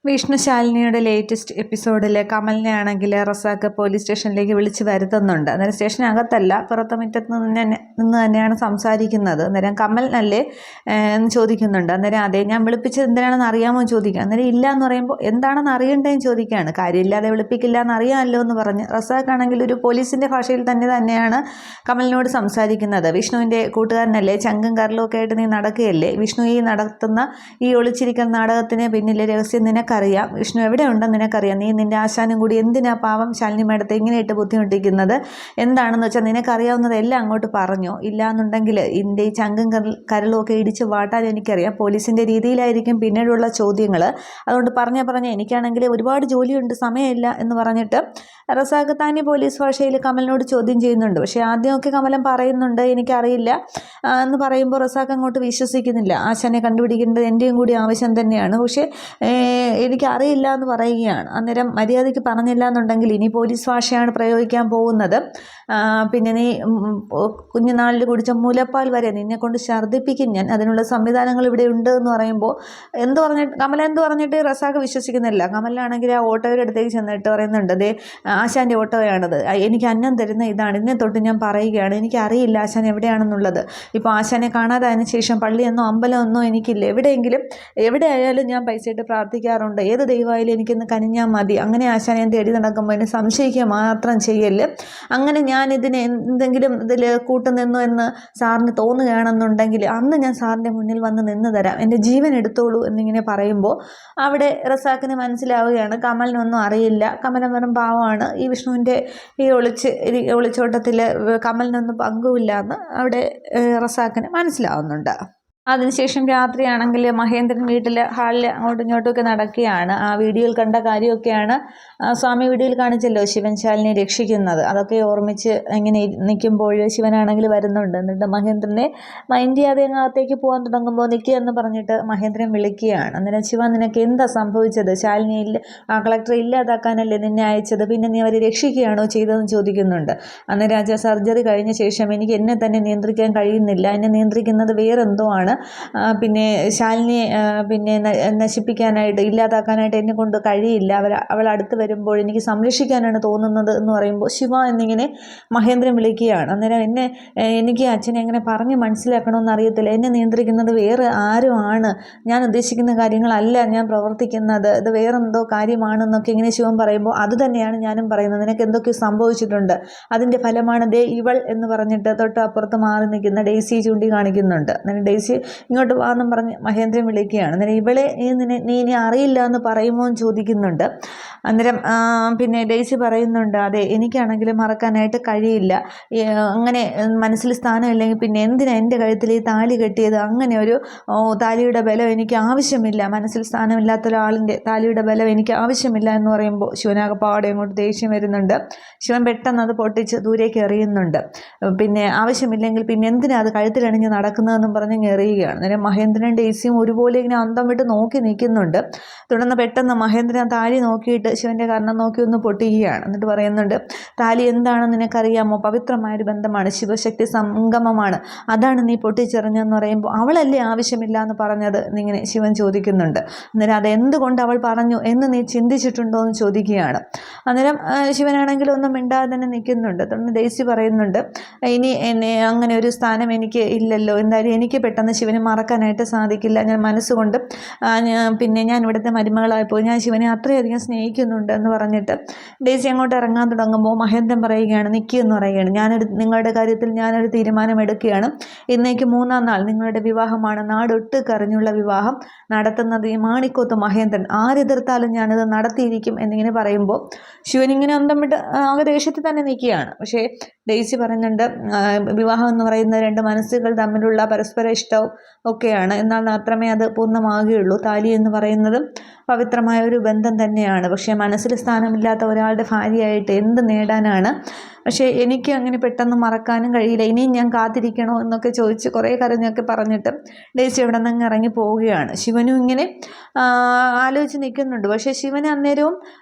Vishnu ശാലിനിയുടെ latest എപ്പിസോഡിൽ കമലിനെ ആണെങ്കിൽ Razak police സ്റ്റേഷനിലേക്ക് വിളിച്ച് വരുത്തുന്നുണ്ട്. അന്നേരം സ്റ്റേഷനകത്തല്ല, പുറത്ത് മുറ്റത്ത് നിന്ന് തന്നെയാണ് സംസാരിക്കുന്നത്. അന്നേരം കമലിനല്ലേ എന്ന് ചോദിക്കുന്നുണ്ട്. അന്നേരം അതെ, ഞാൻ വിളിപ്പിച്ചത് എന്തിനാണെന്ന് അറിയാമോ ചോദിക്കുക. അന്നേരം ഇല്ല എന്ന് പറയുമ്പോൾ എന്താണെന്ന് അറിയണ്ടേന്ന് ചോദിക്കുകയാണ്. കാര്യമില്ലാതെ വിളിപ്പിക്കില്ല എന്നറിയാമല്ലോ എന്ന് പറഞ്ഞ് റസാഖ് ആണെങ്കിൽ ഒരു പോലീസിൻ്റെ ഭാഷയിൽ തന്നെയാണ് കമലിനോട് സംസാരിക്കുന്നത്. വിഷ്ണുവിൻ്റെ കൂട്ടുകാരനല്ലേ, ചങ്കും കരലും ഒക്കെ ആയിട്ട് നീ നടക്കുകയല്ലേ, വിഷ്ണു ഈ നടത്തുന്ന ഈ ഒളിച്ചിരിക്കുന്ന നാടകത്തിന് പിന്നിലെ രഹസ്യം നിനക്കറിയാം, വിഷ്ണു എവിടെ ഉണ്ടെന്ന് നിനക്കറിയാം. നീ നിന്റെ ആശാനും കൂടി എന്തിനാ പാവം ശാലിനി മേഡത്തെ ഇങ്ങനെയിട്ട് ബുദ്ധിമുട്ടിക്കുന്നത്? എന്താണെന്ന് വെച്ചാൽ നിനക്കറിയാവുന്നതെല്ലാം അങ്ങോട്ട് പറഞ്ഞോ. ഇല്ലാന്നുണ്ടെങ്കിൽ ഇതിൻ്റെ ഈ ചങ്കും കരളും ഒക്കെ ഇടിച്ച് വാട്ടാൻ എനിക്കറിയാം. പോലീസിൻ്റെ രീതിയിലായിരിക്കും പിന്നീടുള്ള ചോദ്യങ്ങൾ. അതുകൊണ്ട് പറഞ്ഞ എനിക്കാണെങ്കിൽ ഒരുപാട് ജോലിയുണ്ട്, സമയമില്ല എന്ന് പറഞ്ഞിട്ട് റസാഖ് താനി പോലീസ് ഭാഷയിൽ കമലിനോട് ചോദ്യം ചെയ്യുന്നുണ്ട്. പക്ഷേ ആദ്യമൊക്കെ കമലൻ പറയുന്നുണ്ട് എനിക്കറിയില്ല എന്ന് പറയുമ്പോൾ റസാഖ് അങ്ങോട്ട് വിശ്വസിക്കുന്നില്ല. ആശാനെ കണ്ടുപിടിക്കേണ്ടത് എൻ്റെയും കൂടി ആവശ്യം തന്നെയാണ്, പക്ഷേ എനിക്കറിയില്ല എന്ന് പറയുകയാണ്. അന്നേരം മര്യാദയ്ക്ക് പറഞ്ഞില്ല എന്നുണ്ടെങ്കിൽ ഇനി പോലീസ് ഭാഷയാണ് പ്രയോഗിക്കാൻ പോകുന്നത്. പിന്നെ നീ കുഞ്ഞുനാളിൽ കുടിച്ച മുലപ്പാൽ വരെ നിന്നെ കൊണ്ട് ഛർദ്ദിപ്പിക്കും ഞാൻ, അതിനുള്ള സംവിധാനങ്ങൾ ഇവിടെ ഉണ്ട് എന്ന് പറയുമ്പോൾ കമല എന്ത് പറഞ്ഞിട്ട് റസാഖ് വിശ്വസിക്കുന്നില്ല. കമലാണെങ്കിൽ ആ ഓട്ടോയുടെ അടുത്തേക്ക് ചെന്നിട്ട് പറയുന്നുണ്ട്, അതേ ആശാൻ്റെ ഓട്ടോയാണത്, എനിക്ക് അന്നം തരുന്ന ഇതാണ്, ഇതിനെ തൊട്ട് ഞാൻ പറയുകയാണ് എനിക്കറിയില്ല ആശാൻ എവിടെയാണെന്നുള്ളത്. ഇപ്പോൾ ആശാനെ കാണാതായതിനു ശേഷം പള്ളിയെന്നോ അമ്പലമെന്നോ എനിക്കില്ല, എവിടെ ആയാലും ഞാൻ പൈസ ഇട്ട് പ്രാർത്ഥിക്കാറുണ്ട്, ഏത് ദൈവമായാലും എനിക്കൊന്ന് കനിഞ്ഞാൽ മതി. അങ്ങനെ ആശാനെ ഞാൻ തേടി നടക്കുമ്പോൾ എന്നെ സംശയിക്കുക മാത്രം ചെയ്യല്. അങ്ങനെ ഞാൻ ഇതിന് എന്തെങ്കിലും ഇതിൽ കൂട്ടുനിന്നു എന്ന് സാറിന് തോന്നുകയാണെന്നുണ്ടെങ്കിൽ അന്ന് ഞാൻ സാറിൻ്റെ മുന്നിൽ വന്ന് നിന്ന് തരാം, എൻ്റെ ജീവൻ എടുത്തോളൂ എന്നിങ്ങനെ പറയുമ്പോൾ അവിടെ റസാഖിന് മനസ്സിലാവുകയാണ് കമലിനൊന്നും അറിയില്ല, കമലൻ വെറും പാവമാണ്, ഈ വിഷ്ണുവിൻ്റെ ഈ ഒളിച്ചോട്ടത്തിൽ കമലിനൊന്നും പങ്കുമില്ല എന്ന് അവിടെ റസാഖിന് മനസ്സിലാവുന്നുണ്ട്. അതിനുശേഷം രാത്രിയാണെങ്കിൽ മഹേന്ദ്രൻ വീട്ടിൽ ഹാളിൽ അങ്ങോട്ടും ഇങ്ങോട്ടുമൊക്കെ നടക്കുകയാണ്. ആ വീഡിയോയിൽ കണ്ട കാര്യമൊക്കെയാണ് സ്വാമി വീഡിയോയിൽ കാണിച്ചല്ലോ ശിവൻ ശാലിനെ രക്ഷിക്കുന്നത്. അതൊക്കെ ഓർമ്മിച്ച് ഇങ്ങനെ നിൽക്കുമ്പോൾ ശിവനാണെങ്കിൽ വരുന്നുണ്ട്. എന്നിട്ട് മഹേന്ദ്രനെ മൈൻഡ് ചെയ്യാതെ അകത്തേക്ക് പോകാൻ തുടങ്ങുമ്പോൾ നിൽക്കുക എന്ന് പറഞ്ഞിട്ട് മഹേന്ദ്രൻ വിളിക്കുകയാണ്. അന്നേരം ശിവൻ നിനക്ക് എന്താ സംഭവിച്ചത്? ശാലിനിയിൽ ആ കളക്ടറെ ഇല്ലാതാക്കാനല്ലേ നിന്നെ അയച്ചത്, പിന്നെ നീ അവരെ രക്ഷിക്കുകയാണോ ചെയ്തതെന്ന് ചോദിക്കുന്നുണ്ട്. അന്നേരം രാജ സർജറി കഴിഞ്ഞ ശേഷം എനിക്ക് എന്നെ തന്നെ നിയന്ത്രിക്കാൻ കഴിയുന്നില്ല, എന്നെ നിയന്ത്രിക്കുന്നത് വേറെന്തോ ആണ്, പിന്നെ ശാലിനിയെ പിന്നെ നശിപ്പിക്കാനായിട്ട് ഇല്ലാതാക്കാനായിട്ട് എന്നെ കൊണ്ട് കഴിയില്ല, അവൾ അടുത്ത് വരുമ്പോൾ എനിക്ക് സംരക്ഷിക്കാനാണ് തോന്നുന്നത് എന്ന് പറയുമ്പോൾ ശിവ എന്നിങ്ങനെ മഹേന്ദ്രൻ വിളിക്കുകയാണ്. അന്നേരം എനിക്ക് അച്ഛനെ എങ്ങനെ പറഞ്ഞ് മനസ്സിലാക്കണമെന്ന് അറിയത്തില്ല, എന്നെ നിയന്ത്രിക്കുന്നത് വേറെ ആരും ആണ്, ഞാൻ ഉദ്ദേശിക്കുന്ന കാര്യങ്ങളല്ല ഞാൻ പ്രവർത്തിക്കുന്നത്, ഇത് വേറെന്തോ കാര്യമാണെന്നൊക്കെ ഇങ്ങനെ ശിവൻ പറയുമ്പോൾ അത് തന്നെയാണ് ഞാനും പറയുന്നത്, നിനക്ക് എന്തൊക്കെയോ സംഭവിച്ചിട്ടുണ്ട്, അതിൻ്റെ ഫലമാണ് ദേ ഇവൾ എന്ന് പറഞ്ഞിട്ട് തൊട്ട് അപ്പുറത്ത് മാറി നിൽക്കുന്ന ഡെയ്സി ചൂണ്ടി കാണിക്കുന്നുണ്ട്. അന്നേരം ഡെയ്സി ഇങ്ങോട്ട് വാന്നും പറഞ്ഞ് മഹേന്ദ്രൻ വിളിക്കുകയാണ്. അന്നേരം ഇവളെ നീ ഇനി അറിയില്ല എന്ന് പറയുമോ എന്ന് ചോദിക്കുന്നുണ്ട്. അന്നേരം പിന്നെ ഡെയ്സി പറയുന്നുണ്ട്, അതെ എനിക്കാണെങ്കിൽ മറക്കാനായിട്ട് കഴിയില്ല, അങ്ങനെ മനസ്സിൽ സ്ഥാനമില്ലെങ്കിൽ പിന്നെ എന്തിനാ എൻ്റെ കഴുത്തിൽ ഈ താലി കെട്ടിയത്, അങ്ങനെ ഒരു താലിയുടെ ബലം എനിക്ക് ആവശ്യമില്ല, മനസ്സിൽ സ്ഥാനമില്ലാത്ത ഒരാളിൻ്റെ താലിയുടെ ബലം എനിക്ക് ആവശ്യമില്ല എന്ന് പറയുമ്പോൾ ശിവനാകപ്പാടെ അങ്ങോട്ട് ദേഷ്യം വരുന്നുണ്ട്. ശിവൻ പെട്ടെന്ന് അത് പൊട്ടിച്ച് ദൂരേക്ക് എറിയുന്നുണ്ട്. പിന്നെ ആവശ്യമില്ലെങ്കിൽ പിന്നെ എന്തിനാ അത് കഴുത്തിലണിഞ്ഞ് നടക്കുന്നതെന്നും പറഞ്ഞ് എറിയുകയാണ്. അന്നേരം മഹേന്ദ്രൻ ഡെയ്സിയും ഒരുപോലെ ഇങ്ങനെ അന്തം വിട്ട് നോക്കി നിൽക്കുന്നുണ്ട്. തുടർന്ന് പെട്ടെന്ന് മഹേന്ദ്രൻ താലി നോക്കിയിട്ട് ശിവൻ്റെ കർണം നോക്കി ഒന്ന് പൊട്ടിക്കുകയാണ്. എന്നിട്ട് പറയുന്നുണ്ട്, താലി എന്താണെന്ന് നിനക്കറിയാമോ, പവിത്രമായൊരു ബന്ധമാണ്, ശിവശക്തി സംഗമമാണ്, അതാണ് നീ പൊട്ടിച്ചെറിഞ്ഞെന്ന് പറയുമ്പോൾ അവളല്ലേ ആവശ്യമില്ല എന്ന് പറഞ്ഞത് എന്നിങ്ങനെ ശിവൻ ചോദിക്കുന്നുണ്ട്. അന്നേരം അതെന്തുകൊണ്ട് അവൾ പറഞ്ഞു എന്ന് നീ ചിന്തിച്ചിട്ടുണ്ടോ എന്ന് ചോദിക്കുകയാണ്. അന്നേരം ശിവനാണെങ്കിൽ ഒന്നും മിണ്ടാതെ തന്നെ നിൽക്കുന്നുണ്ട്. തുടർന്ന് ഡെയ്സി പറയുന്നുണ്ട്, ഇനി അങ്ങനെ ഒരു സ്ഥാനം എനിക്ക് ഇല്ലല്ലോ, എന്തായാലും എനിക്ക് പെട്ടെന്ന് ശിവനെ മറക്കാനായിട്ട് സാധിക്കില്ല, ഞാൻ മനസ്സുകൊണ്ട് പിന്നെ ഞാൻ ഇവിടുത്തെ മരുമകളായിപ്പോയി, ഞാൻ ശിവനെ അത്രയധികം സ്നേഹിക്കുന്നുണ്ട് എന്ന് പറഞ്ഞിട്ട് ഡെയ്സി അങ്ങോട്ട് ഇറങ്ങാൻ തുടങ്ങുമ്പോൾ മഹേന്ദ്രൻ പറയുകയാണ്, നിൽക്കിയെന്ന് പറയുകയാണ്, നിങ്ങളുടെ കാര്യത്തിൽ ഞാനൊരു തീരുമാനമെടുക്കുകയാണ്, ഇന്നേക്ക് 3-ാം നാൾ നിങ്ങളുടെ വിവാഹമാണ്, നാടൊട്ട് കറിഞ്ഞുള്ള വിവാഹം നടത്തുന്നത് ഈ മാണിക്കോത്ത് മഹേന്ദ്രൻ, ആരെതിർത്താലും ഞാനത് നടത്തിയിരിക്കും എന്നിങ്ങനെ പറയുമ്പോൾ ശിവനിങ്ങനെ അന്തം വിട്ട് ആകെ ദേഷ്യത്തിൽ തന്നെ നിൽക്കുകയാണ്. പക്ഷേ ഡെയ്സി പറയുന്നുണ്ട്, വിവാഹം എന്ന് പറയുന്ന രണ്ട് മനസ്സുകൾ തമ്മിലുള്ള പരസ്പര ഇഷ്ടവും ഒക്കെയാണ്, എന്നാൽ മാത്രമേ അത് പൂർണ്ണമാകുകയുള്ളൂ. താലി എന്ന് പറയുന്നത് പവിത്രമായ ഒരു ബന്ധം തന്നെയാണ്, പക്ഷേ മനസ്സിൽ സ്ഥാനമില്ലാത്ത ഒരാളുടെ ഭാര്യയായിട്ട് എന്ത് നേടാനാണ്, പക്ഷേ എനിക്ക് അങ്ങനെ പെട്ടെന്ന് മറക്കാനും കഴിയില്ല, ഇനിയും ഞാൻ കാത്തിരിക്കണോ എന്നൊക്കെ ചോദിച്ച് കുറേ കരഞ്ഞൊക്കെ പറഞ്ഞിട്ട് ഡെയ്സി ഇവിടെ നിന്ന് ഇറങ്ങി പോവുകയാണ്. ശിവനും ഇങ്ങനെ ആലോചിച്ച് നിൽക്കുന്നുണ്ട്. പക്ഷേ ശിവൻ അന്നേരവും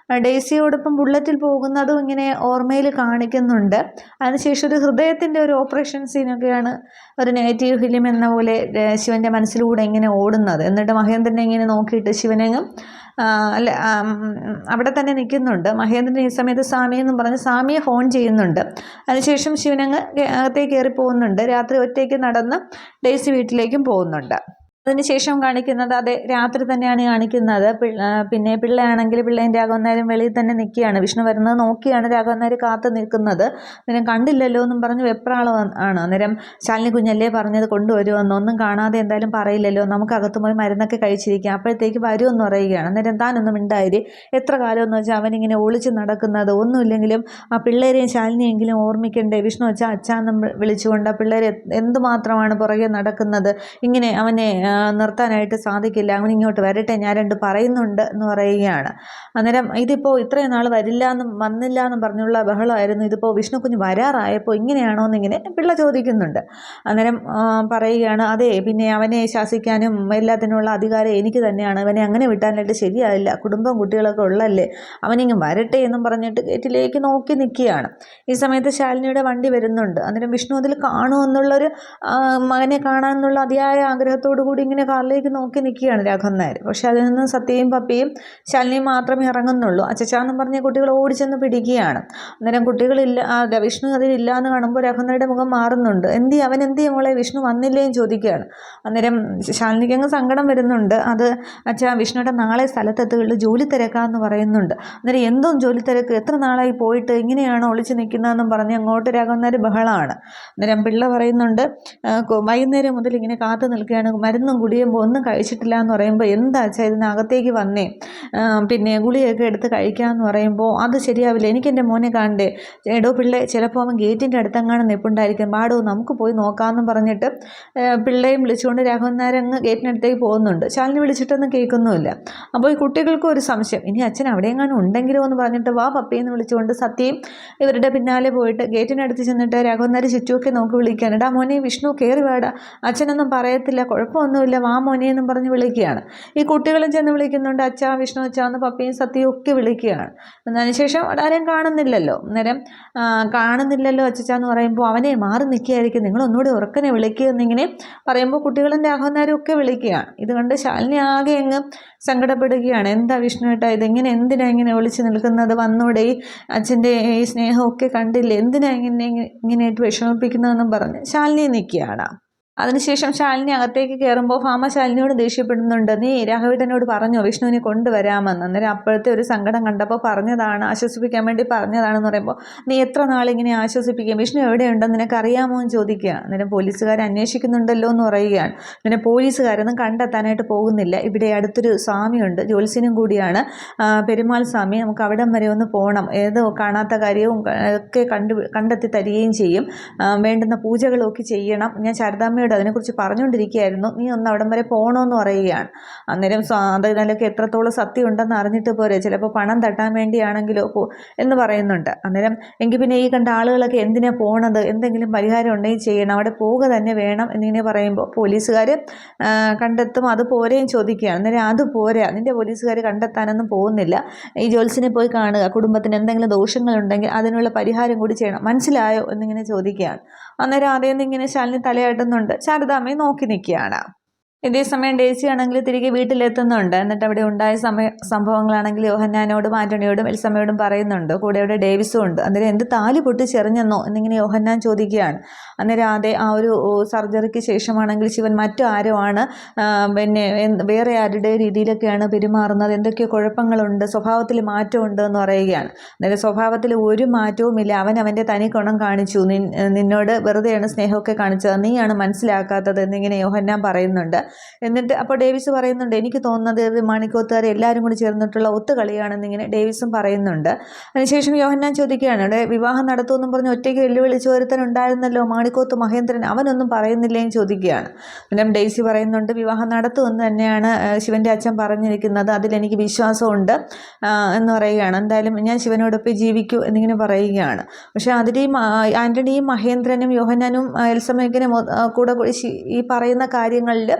ഡെയ്സിയോടൊപ്പം ബുള്ളറ്റിൽ പോകുന്നതും ഇങ്ങനെ ഓർമ്മയിൽ കാണിക്കുന്നുണ്ട്. അതിനുശേഷം ഒരു ഹൃദയത്തിൻ്റെ ഒരു ഓപ്പറേഷൻ സീനൊക്കെയാണ് ഒരു നെഗറ്റീവ് ഫിലിം എന്ന പോലെ ശിവൻ്റെ മനസ്സിലൂടെ ഇങ്ങനെ ഓടുന്നത്. എന്നിട്ട് മഹേന്ദ്രനെ ഇങ്ങനെ നോക്കിയിട്ട് ശിവനെങ്ങും അല്ല അവിടെ തന്നെ നിൽക്കുന്നുണ്ട്. മഹേന്ദ്രൻ ഈ സമയത്ത് സ്വാമിയെന്നും പറഞ്ഞ് സ്വാമിയെ ഫോൺ ചെയ്യുന്നുണ്ട്. അതിനുശേഷം ശിവനങ്ങ് അകത്തേക്ക് കയറി പോകുന്നുണ്ട്. രാത്രി ഒറ്റയ്ക്ക് നടന്ന് ഡെയ്സി വീട്ടിലേക്കും പോകുന്നുണ്ട്. അതിനുശേഷം കാണിക്കുന്നത് അതെ രാത്രി തന്നെയാണ് കാണിക്കുന്നത്. പിന്നെ പിള്ളയാണെങ്കിൽ പിള്ളേയും രാഘവൻ നായരും വെളിയിൽ തന്നെ നിൽക്കുകയാണ്. വിഷ്ണു വരുന്നത് നോക്കിയാണ് രാഘവൻ നായർ കാത്തു നിൽക്കുന്നത്. അന്നേരം കണ്ടില്ലല്ലോ എന്നും പറഞ്ഞ് വെപ്രാളം ആണ്. അന്നേരം ശാലിനി കുഞ്ഞല്ലേ പറഞ്ഞത് കൊണ്ടുവരുമെന്ന്, ഒന്നും കാണാതെ എന്തായാലും പറയില്ലല്ലോ, നമുക്ക് അകത്ത് പോയി മരുന്നൊക്കെ കഴിച്ചിരിക്കാം, അപ്പോഴത്തേക്ക് വരുമെന്ന് പറയുകയാണ്. അന്നേരം താനൊന്നും ഉണ്ടായിരി, എത്ര കാലമെന്ന് വെച്ചാൽ അവനിങ്ങനെ ഒളിച്ച് നടക്കുന്നത്, ഒന്നുമില്ലെങ്കിലും ആ പിള്ളേരെയും ശാലിനിയെങ്കിലും ഓർമ്മിക്കണ്ടേ. വിഷ്ണു വെച്ചാൽ അച്ഛാന്നും വിളിച്ചുകൊണ്ട് ആ പിള്ളേരെ എന്തുമാത്രമാണ് പുറകെ നടക്കുന്നത്, ഇങ്ങനെ അവനെ നിർത്താനായിട്ട് സാധിക്കില്ല, അവൻ ഇങ്ങോട്ട് വരട്ടെ, ഞാൻ രണ്ട് പറയുന്നുണ്ട് എന്ന് പറയുകയാണ്. അന്നേരം ഇതിപ്പോൾ ഇത്രയും നാൾ വന്നില്ല എന്നും പറഞ്ഞുള്ള ബഹളമായിരുന്നു. ഇതിപ്പോൾ വിഷ്ണു കുഞ്ഞ് വരാറായപ്പോൾ ഇങ്ങനെയാണോ എന്നിങ്ങനെ പിള്ള ചോദിക്കുന്നുണ്ട്. അന്നേരം പറയുകയാണ് അതെ, പിന്നെ അവനെ ശാസിക്കാനും എല്ലാത്തിനുള്ള അധികാരം എനിക്ക് തന്നെയാണ്, അവനെ അങ്ങനെ വിട്ടാനായിട്ട് ശരിയാവില്ല, കുടുംബം കുട്ടികളൊക്കെ ഉള്ളല്ലേ, അവനിങ്ങ് വരട്ടെ എന്നും പറഞ്ഞിട്ട് ഗേറ്റിലേക്ക് നോക്കി നിൽക്കുകയാണ്. ഈ സമയത്ത് ശാലിനിയുടെ വണ്ടി വരുന്നുണ്ട്. അന്നേരം വിഷ്ണു അതിൽ കാണുമെന്നുള്ളൊരു മകനെ കാണാമെന്നുള്ള അതിയായ ആഗ്രഹത്തോടു കൂടി ഇങ്ങനെ കാറിലേക്ക് നോക്കി നിൽക്കുകയാണ് രാഘവൻ നായർ. പക്ഷെ അതിൽ നിന്ന് സത്യയും പപ്പിയും ശാലിനിയും മാത്രമേ ഇറങ്ങുന്നുള്ളൂ. അച്ചച്ചാന്നും പറഞ്ഞ കുട്ടികൾ ഓടിച്ചെന്ന് പിടിക്കുകയാണ്. അന്നേരം കുട്ടികളില്ല, വിഷ്ണു അതിലില്ല എന്ന് കാണുമ്പോൾ രാഘവൻ നായരുടെ മുഖം മാറുന്നുണ്ട്. അവൻ എന്തി മോളെ വിഷ്ണു വന്നില്ലേയും ചോദിക്കുകയാണ്. അന്നേരം ശാലിനിക്ക് അങ്ങ് സങ്കടം വരുന്നുണ്ട്. അത് അച്ഛാ വിഷ്ണുയുടെ നാളെ സ്ഥലത്തെത്തുകളിൽ ജോലി തിരക്കാമെന്ന് പറയുന്നുണ്ട്. അന്നേരം എന്തോ ജോലി തിരക്ക്, എത്ര നാളായി പോയിട്ട് ഇങ്ങനെയാണോ ഒളിച്ച് നിൽക്കുന്നതെന്നും പറഞ്ഞ് അങ്ങോട്ട് രാഘവൻ നായർ ബഹളമാണ്. അന്നേരം പിള്ള പറയുന്നുണ്ട് വൈകുന്നേരം മുതൽ ഇങ്ങനെ കാത്തു നിൽക്കുകയാണ്, മരുന്നും ഗുളിയുമ്പോൾ ഒന്നും കഴിച്ചിട്ടില്ല എന്ന് പറയുമ്പോൾ എന്താ വെച്ചാൽ ഇതിനകത്തേക്ക് വന്നേ, പിന്നെ ഗുളിയൊക്കെ എടുത്ത് കഴിക്കാമെന്ന് പറയുമ്പോൾ അത് ശരിയാവില്ല, എനിക്ക് എൻ്റെ മോനെ കാണണ്ടേ. എടോ പിള്ളേ, ചിലപ്പോൾ അവൻ ഗേറ്റിൻ്റെ അടുത്തെങ്ങാനും നിൽപ്പുണ്ടായിരിക്കും, പാടോ നമുക്ക് പോയി നോക്കാമെന്ന് പറഞ്ഞിട്ട് പിള്ളേയും വിളിച്ചുകൊണ്ട് രാഘവൻ നായർ അങ്ങ് ഗേറ്റിനടുത്തേക്ക് പോകുന്നുണ്ട്. ശാലിനി വിളിച്ചിട്ടൊന്നും കേൾക്കുന്നുമില്ല. അപ്പോൾ ഈ കുട്ടികൾക്കും ഒരു സംശയം, ഇനി അച്ഛൻ അവിടെയെങ്ങാനും ഉണ്ടെങ്കിലോ എന്ന് പറഞ്ഞിട്ട് വാ പപ്പിയെന്ന് വിളിച്ചുകൊണ്ട് സത്യയും ഇവരുടെ പിന്നാലെ പോയിട്ട് ഗേറ്റിനടുത്ത് ചെന്നിട്ട് രാഘവൻ നായർ ചുറ്റുമൊക്കെ നോക്കി വിളിക്കുകയാണ്. എടാ മോനെ വിഷ്ണു കയറി വേടാ, അച്ഛനൊന്നും പറയത്തില്ല, കുഴപ്പമൊന്നുമില്ല, വാ മോനെ എന്നും പറഞ്ഞ് വിളിക്കുകയാണ്. ഈ കുട്ടികളും ചെന്ന് വിളിക്കുന്നുണ്ട്, അച്ഛാ വിഷ്ണു അച്ഛാന്ന് പപ്പയും സത്യയും ഒക്കെ വിളിക്കുകയാണ്. അതിനുശേഷം ആരെയും കാണുന്നില്ലല്ലോ. അന്നേരം കാണുന്നില്ലല്ലോ അച്ഛാന്ന് പറയുമ്പോൾ അവനെ മാറി നിൽക്കുകയായിരിക്കും, നിങ്ങളൊന്നുകൂടി ഉറക്കനെ വിളിക്കുക എന്നിങ്ങനെ പറയുമ്പോൾ കുട്ടികളും രാഘവൻ നായരും ഒക്കെ വിളിക്കുകയാണ്. ഇത് കണ്ട് ശാലിനി ആകെ അങ്ങ് സങ്കടപ്പെടുകയാണ്. എന്താ വിഷ്ണു ഏട്ടാ ഇതെങ്ങനെ, എന്തിനാ ഇങ്ങനെ ഒളിച്ച് നിൽക്കുന്നത്, വന്നൂടെ, ഈ അച്ഛൻ്റെ ഈ സ്നേഹമൊക്കെ കണ്ടില്ലേ, എന്തിനാ ഇങ്ങനെയായിട്ട് വിഷമിപ്പിക്കുന്നതെന്നും പറഞ്ഞ് ശാലിനി നിൽക്കുകയാണ്. അതിനുശേഷം ശാലിനി അകത്തേക്ക് കയറുമ്പോൾ ഭാമ ശാലിനിയോട് ദേഷ്യപ്പെടുന്നുണ്ട്. നീ രാഘവേട്ടനോട് പറഞ്ഞോ വിഷ്ണുവിനെ കൊണ്ടുവരാമെന്ന്? അന്നേരം അപ്പോഴത്തെ ഒരു സങ്കടം കണ്ടപ്പോൾ പറഞ്ഞതാണ്, ആശ്വസിപ്പിക്കാൻ വേണ്ടി പറഞ്ഞതാണെന്ന് പറയുമ്പോൾ നീ എത്ര നാളിങ്ങനെ ആശ്വസിപ്പിക്കും, വിഷ്ണു എവിടെയുണ്ടെന്ന് നിനക്ക് അറിയാമോ എന്ന് ചോദിക്കുകയാണ്. അന്നേരം പോലീസുകാർ അന്വേഷിക്കുന്നുണ്ടല്ലോ എന്ന് പറയുകയാണ്. പിന്നെ പോലീസുകാരൊന്നും കണ്ടെത്താനായിട്ട് പോകുന്നില്ല. ഇവിടെ അടുത്തൊരു സ്വാമിയുണ്ട്, ജ്യോത്സ്യനും കൂടിയാണ്, പെരുമാൾ സ്വാമി, നമുക്ക് അവിടം വരെ ഒന്ന് പോകണം, ഏതോ കാണാത്ത കാര്യവും ഒക്കെ കണ്ടെത്തി തരികയും ചെയ്യും, വേണ്ടുന്ന പൂജകളൊക്കെ ചെയ്യണം, ഞാൻ ശാരദാമ്മ അതിനെക്കുറിച്ച് പറഞ്ഞുകൊണ്ടിരിക്കുകയായിരുന്നു, നീ ഒന്ന് അവിടം വരെ പോകണമെന്ന് പറയുകയാണ്. അന്നേരം അതിലൊക്കെ എത്രത്തോളം സത്യം ഉണ്ടെന്ന് അറിഞ്ഞിട്ട് പോരെ, ചിലപ്പോൾ പണം തട്ടാൻ വേണ്ടിയാണെങ്കിലോ എന്ന് പറയുന്നുണ്ട്. അന്നേരം എങ്കിൽ പിന്നെ ഈ കണ്ട ആളുകളൊക്കെ എന്തിനാ പോണത്, എന്തെങ്കിലും പരിഹാരം ഉണ്ടെങ്കിൽ ചെയ്യണം, അവിടെ പോവുക തന്നെ വേണം എന്നിങ്ങനെ പറയുമ്പോൾ പോലീസുകാർ കണ്ടെത്തും, അത് പോരെയും ചോദിക്കുകയാണ്. അന്നേരം അത് പോരാ, നിൻ്റെ പോലീസുകാർ കണ്ടെത്താനൊന്നും പോകുന്നില്ല, ഈ ജ്യോത്സ്യനെ പോയി കാണുക, കുടുംബത്തിന് എന്തെങ്കിലും ദോഷങ്ങളുണ്ടെങ്കിൽ അതിനുള്ള പരിഹാരം കൂടി ചെയ്യണം, മനസ്സിലായോ എന്നിങ്ങനെ ചോദിക്കുകയാണ്. അന്നേരം അതേന്ന് ഇങ്ങനെ ശാലിനി തലയാട്ടുന്നുണ്ട്. ശാരദാമ്മയെ നോക്കി നിൽക്കുകയാണ്. ഇതേസമയം ഡേസി ആണെങ്കിൽ തിരികെ വീട്ടിലെത്തുന്നുണ്ട്. എന്നിട്ട് അവിടെ ഉണ്ടായ സംഭവങ്ങളാണെങ്കിൽ യോഹന്നാനോടും ആന്റണിയോടും എൽസമ്മയോടും പറയുന്നുണ്ട്. കൂടെ അവിടെ ഡേവിസും ഉണ്ട്. അന്നേരം എന്ത് താലി പൊട്ടിച്ചെറിഞ്ഞെന്നോ എന്നിങ്ങനെ യോഹന്നാൻ ചോദിക്കുകയാണ്. അന്നേരം അതെ, ആ ഒരു സർജറിക്ക് ശേഷമാണെങ്കിൽ ശിവൻ മറ്റു ആരോ ആണ്, പിന്നെ വേറെ ആരുടെ രീതിയിലൊക്കെയാണ് പെരുമാറുന്നത്, എന്തൊക്കെയോ കുഴപ്പങ്ങളുണ്ട്, സ്വഭാവത്തിൽ മാറ്റമുണ്ട് എന്ന് പറയുകയാണ്. അന്നേരം സ്വഭാവത്തിൽ ഒരു മാറ്റവുമില്ല, അവൻ്റെ തനി ഗുണം കാണിച്ചു, നിന്നോട് വെറുതെയാണ് സ്നേഹമൊക്കെ കാണിച്ചത്, നീയാണ് മനസ്സിലാക്കാത്തത് എന്നിങ്ങനെ യോഹന്നാൻ പറയുന്നുണ്ട്. എന്നിട്ട് അപ്പോൾ ഡേവിസ് പറയുന്നുണ്ട്, എനിക്ക് തോന്നുന്നത് ഇത് മാണിക്കോത്തുകാരെ എല്ലാവരും കൂടി ചേർന്നിട്ടുള്ള ഒത്തുകളിയാണെന്നിങ്ങനെ ഡേവിസും പറയുന്നുണ്ട്. അതിനുശേഷം യോഹന്നാൻ ചോദിക്കുകയാണ്, ഇവിടെ വിവാഹം നടത്തുമെന്നും പറഞ്ഞ് ഒറ്റയ്ക്ക് വെല്ലുവിളിച്ച് ഒരുത്തനുണ്ടായിരുന്നല്ലോ മാണിക്കോത്ത് മഹേന്ദ്രൻ, അവനൊന്നും പറയുന്നില്ലേന്ന് ചോദിക്കുകയാണ്. പിന്നെ ഡേസി പറയുന്നുണ്ട്, വിവാഹം നടത്തുമെന്ന് തന്നെയാണ് ശിവൻ്റെ അച്ഛൻ പറഞ്ഞിരിക്കുന്നത്, അതിലെനിക്ക് വിശ്വാസമുണ്ട് എന്ന് പറയുകയാണ്. എന്തായാലും ഞാൻ ശിവനോടൊപ്പം ജീവിക്കൂ എന്നിങ്ങനെ പറയുകയാണ്. പക്ഷേ അതിലെയും ആൻ്റണിയും മഹേന്ദ്രനും യോഹന്നാനും എൽസമ്മയ്ക്കിനും കൂടെ ഈ പറയുന്ന കാര്യങ്ങളിൽ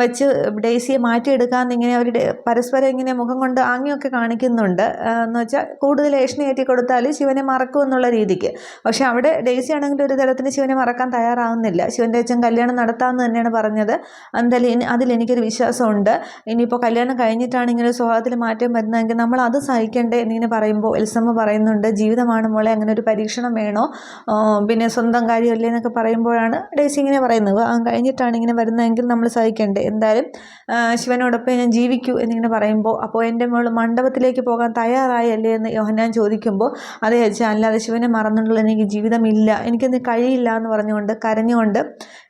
വെച്ച് ഡെയ്സിയെ മാറ്റിയെടുക്കാമെന്ന് ഇങ്ങനെ അവർ പരസ്പരം ഇങ്ങനെ മുഖം കൊണ്ട് ആംഗ്യമൊക്കെ കാണിക്കുന്നുണ്ട്. എന്ന് വെച്ചാൽ കൂടുതൽ ഏഷണി കയറ്റി കൊടുത്താൽ ശിവനെ മറക്കും എന്നുള്ള രീതിക്ക്. പക്ഷെ അവിടെ ഡെയ്സി ആണെങ്കിൽ ഒരു തരത്തിന് ശിവനെ മറക്കാൻ തയ്യാറാവുന്നില്ല. ശിവൻ്റെ അച്ഛൻ കല്യാണം നടത്താമെന്ന് തന്നെയാണ് പറഞ്ഞത്. എന്തായാലും അതിലെനിക്കൊരു വിശ്വാസമുണ്ട്. ഇനിയിപ്പോൾ കല്യാണം കഴിഞ്ഞിട്ടാണ് ഇങ്ങനെ ഒരു സ്വഭാവത്തിൽ മാറ്റം വരുന്നതെങ്കിൽ നമ്മൾ അത് സഹിക്കണ്ടേ എന്നിങ്ങനെ പറയുമ്പോൾ എൽസമ്മ പറയുന്നുണ്ട്, ജീവിതമാണ് മോളെ, അങ്ങനെ ഒരു പരീക്ഷണം വേണോ, പിന്നെ സ്വന്തം കാര്യമല്ലേ എന്നൊക്കെ പറയുമ്പോഴാണ് ഡെയ്സി ഇങ്ങനെ പറയുന്നത്. കഴിഞ്ഞിട്ടാണ് ഇങ്ങനെ വരുന്നതെങ്കിൽ നമ്മൾ സഹിക്കണ്ടേ, എന്തായാലും ശിവനോടൊപ്പം ഞാൻ ജീവിക്കൂ എന്നിങ്ങനെ പറയുമ്പോൾ, അപ്പോൾ എൻ്റെ മോൾ മണ്ഡപത്തിലേക്ക് പോകാൻ തയ്യാറായല്ലേ എന്ന് യോഹന്നാൻ ചോദിക്കുമ്പോൾ, അതേ അച്ഛാ, അല്ലാതെ ശിവനെ മറന്നിട്ടുള്ള എനിക്ക് ജീവിതമില്ല, എനിക്കൊന്നും കഴിയില്ല എന്ന് പറഞ്ഞുകൊണ്ട് കരഞ്ഞുകൊണ്ട്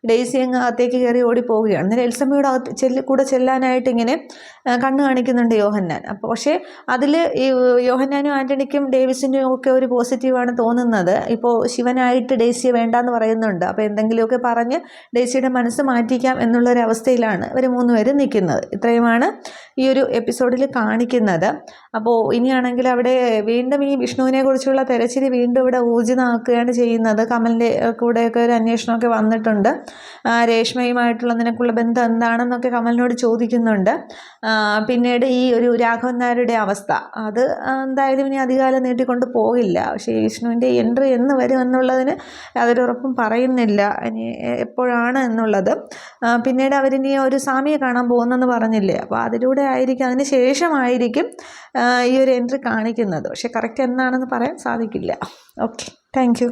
ഡെയ്സി അങ്ങ് അകത്തേക്ക് കയറി ഓടിപ്പോവുകയാണ്. അന്നേരം എൽസമ്മയുടെ കൂടെ ചെല്ലാനായിട്ട് ഇങ്ങനെ കണ്ണ് കാണിക്കുന്നുണ്ട് യോഹന്നാൻ. അപ്പോൾ പക്ഷേ അതിൽ ഈ യോഹന്നാനും ആൻ്റണിക്കും ഡേവിസിനും ഒക്കെ ഒരു പോസിറ്റീവാണ് തോന്നുന്നത്. ഇപ്പോൾ ശിവനായിട്ട് ഡെയ്സിയെ വേണ്ടാന്ന് പറയുന്നുണ്ട്. അപ്പോൾ എന്തെങ്കിലുമൊക്കെ പറഞ്ഞ് ഡെയ്സിയുടെ മനസ്സ് മാറ്റിക്കാം എന്നുള്ളൊരവസ്ഥയിലാണ് ഇവർ മൂന്നുപേരും നിൽക്കുന്നത്. ഇത്രയുമാണ് ഈ ഒരു എപ്പിസോഡിൽ കാണിക്കുന്നത്. അപ്പോൾ ഇനിയാണെങ്കിൽ അവിടെ വീണ്ടും ഈ വിഷ്ണുവിനെ കുറിച്ചുള്ള തെരച്ചിൽ വീണ്ടും ഇവിടെ ഊർജിതമാക്കുകയാണ് ചെയ്യുന്നത്. കമലിൻ്റെ കൂടെയൊക്കെ ഒരു അന്വേഷണമൊക്കെ വന്നിട്ടുണ്ട്. രേഷ്മയുമായിട്ടുള്ള നിനക്കുള്ള ബന്ധം എന്താണെന്നൊക്കെ കമലിനോട് ചോദിക്കുന്നുണ്ട്. പിന്നീട് ഈ ഒരു രാഘവൻ നായരുടെ അവസ്ഥ, അത് എന്തായാലും ഇനി അധികാലം നീട്ടിക്കൊണ്ട് പോകില്ല. പക്ഷേ വിഷ്ണുവിൻ്റെ എൻട്രി എന്ന് വരും എന്നുള്ളതിന് യാതൊരു ഉറപ്പും പറയുന്നില്ല ഇനി എപ്പോഴാണ് എന്നുള്ളത്. പിന്നീട് അവരിനി ഒരു സ്വാമിയെ കാണാൻ പോകുന്നെന്ന് പറഞ്ഞില്ലേ, അപ്പോൾ അതിലൂടെ ആയിരിക്കും, അതിന് ശേഷമായിരിക്കും ഈ ഒരു എൻട്രി കാണിക്കുന്നത്. പക്ഷേ കറക്റ്റ് എന്നാണെന്ന് പറയാൻ സാധിക്കില്ല. Okay, thank you.